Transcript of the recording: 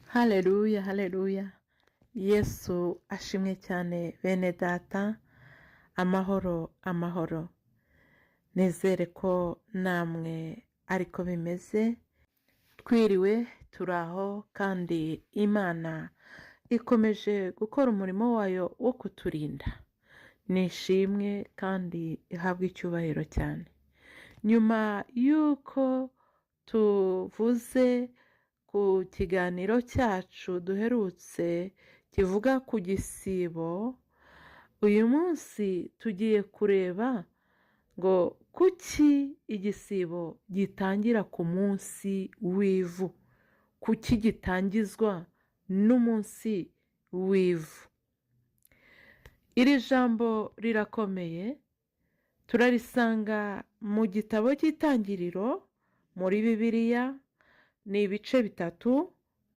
Haleluya, haleluya. Yesu ashimwe cyane bene data. Amahoro, amahoro. Nizere ko namwe ariko bimeze. Twiriwe turaho kandi Imana ikomeje gukora umurimo wayo wo kuturinda. Nishimwe kandi ihabwe icyubahiro cyane. Nyuma y'uko tuvuze ku kiganiro cyacu duherutse kivuga ku gisibo, uyu munsi tugiye kureba ngo kuki igisibo gitangira ku munsi w'ivu, kuki gitangizwa n'umunsi w'ivu. Iri jambo rirakomeye, turarisanga mu gitabo cy'Itangiriro muri Bibiliya. Ni ibice bitatu,